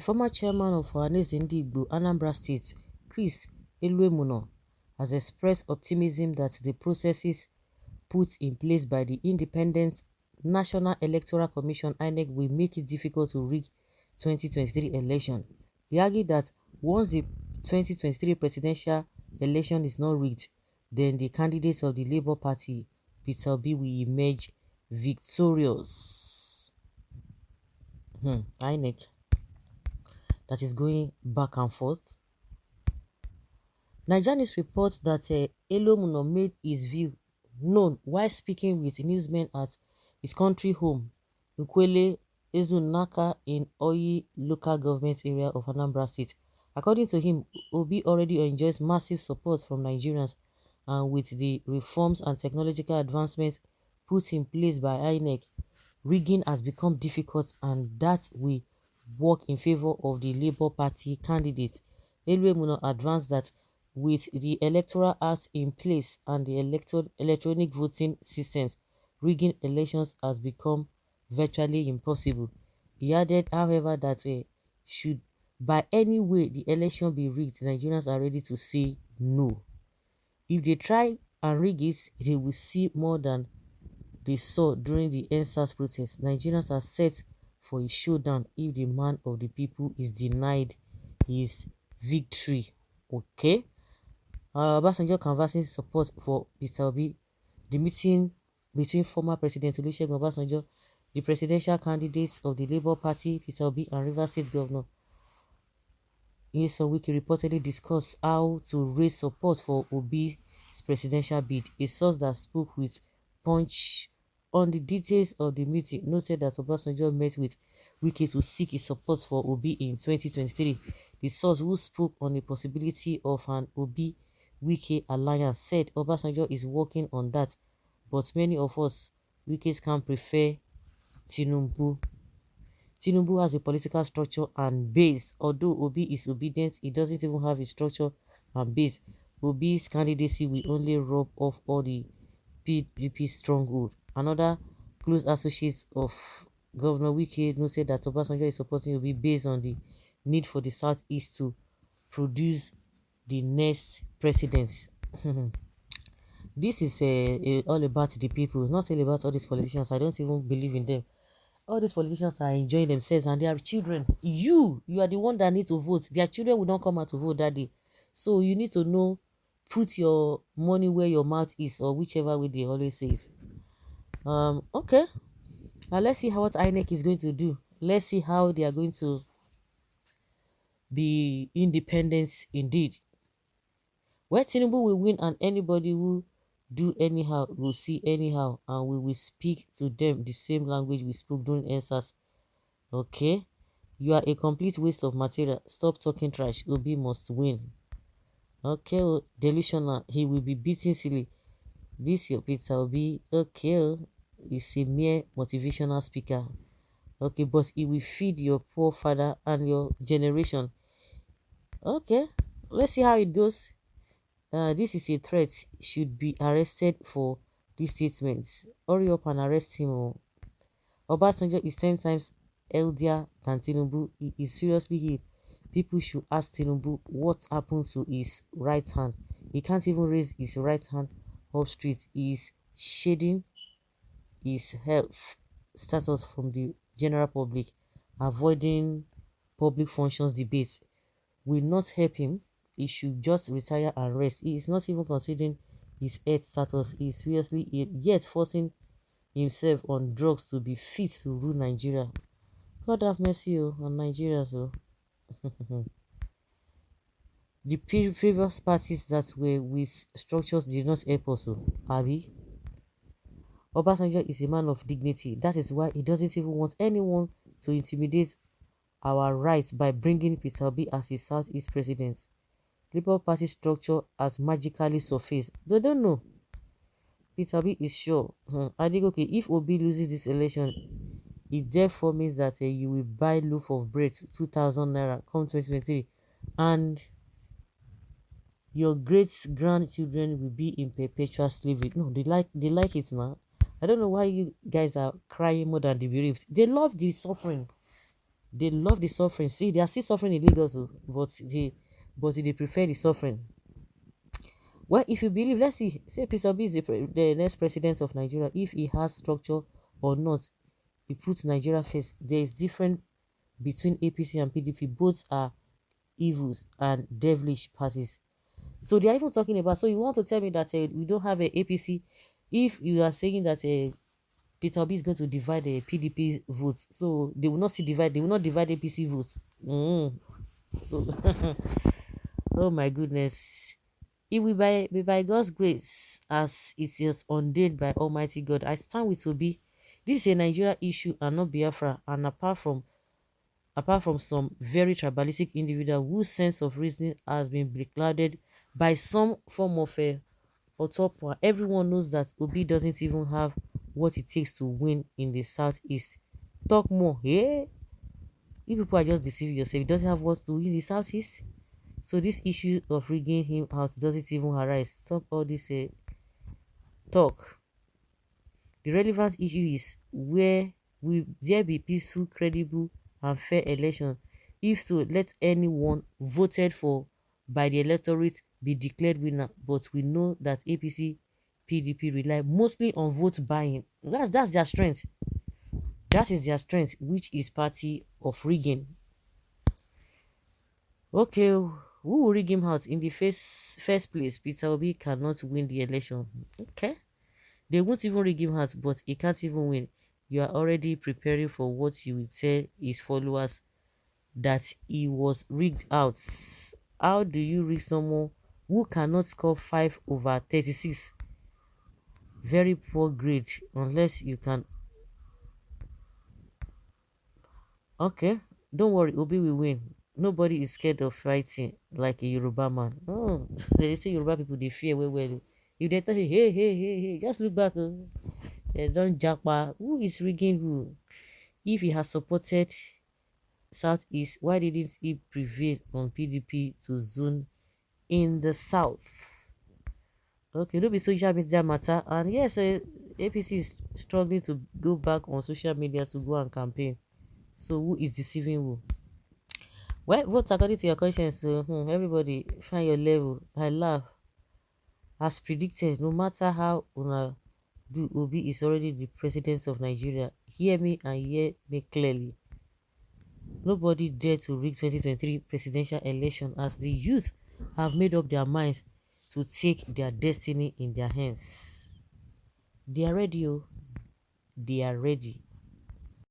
former chairman of Ndigbo, Anambra State, Chris Eluemuno, has expressed optimism that the processes put in place by the Independent National Electoral Commission (INEC) will make it difficult to rig 2023 election. He argued that once the 2023 presidential election is not rigged, then the candidate of the Labour Party, Peter Obi, will emerge victorious. INEC that is going back and forth. Nigerians report that Elomuno made his view known while speaking with newsmen at his country home, Nkwele Ezunaka, in Oyi local government area of Anambra State. According to him, Obi already enjoys massive support from Nigerians, and with the reforms and technological advancements put in place by INEC, rigging has become difficult, and that will work in favor of the Labour Party candidate. Eluemuno advanced that with the Electoral Act in place and the electronic voting systems, rigging elections has become virtually impossible. He added, however, that should by any way the election be rigged, Nigerians are ready to say no. If they try and rig it, they will see more than they saw during the NSAS protest. Nigerians are set for a showdown if the man of the people is denied his victory. Okay? Obasanjo canvassing support for Peter Obi. The meeting between former President Olusegun Obasanjo, the presidential candidates of the Labour Party, Peter Obi, and Rivers State Governor Nyesom Wike reportedly discussed how to raise support for Obi's presidential bid. A source that spoke with Punch on the details of the meeting noted that Obasanjo met with Wike to seek his support for Obi in 2023. The source, who spoke on the possibility of an Obi-Wike alliance, said Obasanjo is working on that, but many of us Wike's can prefer Tinubu. Tinubu has a political structure and base. Although Obi is obedient, he doesn't even have a structure and base. Obi's candidacy will only rub off all the PDP stronghold. Another close associate of Governor Wike noted that Obasanjo is supporting Obi based on the need for the Southeast to produce the next president. This is all about the people, not all about all these politicians. I don't even believe in them. All these politicians are enjoying themselves and they are children. You are the one that need to vote. Their children will not come out to vote that day. So you need to know, put your money where your mouth is, or whichever way they always say it. Okay. Now let's see what INEC is going to do. Let's see how they are going to be independent indeed. Where Tinubu will win and anybody who do anyhow will see anyhow, and we will speak to them the same language we spoke during NSAS. Okay? You are a complete waste of material. Stop talking trash. Obi must win. Okay, delusional. He will be beaten silly. This your Peter Obi. Okay, is a mere motivational speaker. Okay, but he will feed your poor father and your generation. Okay, let's see how it goes. This is a threat. Should be arrested for these statements. Hurry up and arrest him. Obasanjo is 10 times elder than Tinubu. He is seriously ill. People should ask Tinubu what happened to his right hand. He can't even raise his right hand up straight. He is shading his health status from the general public. Avoiding public functions debates will not help him. He should just retire and rest. He is not even considering his health status. He is seriously ill, yet forcing himself on drugs to be fit to rule Nigeria. God have mercy on Nigerians. The previous parties that were with structures did not help us. Abi. Obasanjo is a man of dignity. That is why he doesn't even want anyone to intimidate our rights by bringing Peter Obi as his Southeast president. Labour Party structure has magically surfaced. They don't know. Peter Obi is sure. I think, okay, if Obi loses this election, it therefore means that you will buy loaf of bread 2,000 naira come 2023, and your great grandchildren will be in perpetual slavery. No, they like it now. I don't know why you guys are crying more than the bereaved. They love the suffering. They love the suffering. See, they are still suffering in Lagos, oh, but they prefer the suffering. Well, if you believe, let's see, say Peter Obi is the next president of Nigeria, if he has structure or not, he puts Nigeria first. There is different between APC and PDP. Both are evils and devilish parties. So they are even talking about. So you want to tell me that we don't have a APC? If you are saying that Peter Obi is going to divide the PDP votes, so they will not see divide. They will not divide APC votes. So, oh my goodness. It will be by God's grace, as it is ordained by Almighty God. I stand with Obi. This is a Nigeria issue and not Biafra. And apart from some very tribalistic individual whose sense of reasoning has been beclouded by some form of a utopia, everyone knows that Obi doesn't even have what it takes to win in the southeast. Talk more. Yeah, you people are just deceiving yourself. He doesn't have what to win in the southeast. So this issue of rigging him out doesn't even arise. Stop all this talk. The relevant issue is, where will there be peaceful, credible, and fair election? If so, let anyone voted for by the electorate be declared winner. But we know that APC, PDP rely mostly on vote buying. That's their strength. That is their strength, which is party of rigging. Okay, who will rig him out in the first place? Peter Obi cannot win the election. Okay. They won't even rig him out, but he can't even win. You are already preparing for what you will tell his followers, that he was rigged out. How do you rig someone who cannot score 5/36? Very poor grade, unless you can. Okay, don't worry, Obi will win. Nobody is scared of fighting like a Yoruba man. Oh, they say Yoruba people, they fear well. If they tell you, hey, just look back. They don't japa. Who is rigging who? If he has supported Southeast, why didn't he prevail on PDP to zone in the South? Okay, don't be social media matter. And yes, APC is struggling to go back on social media to go and campaign. So who is deceiving who? Well, vote according to your conscience. So, everybody, find your level. I laugh. As predicted, no matter how una do, Obi is already the president of Nigeria. Hear me and hear me clearly. Nobody dare to rig 2023 presidential election, as the youth have made up their minds to take their destiny in their hands. They are ready, oh. They are ready.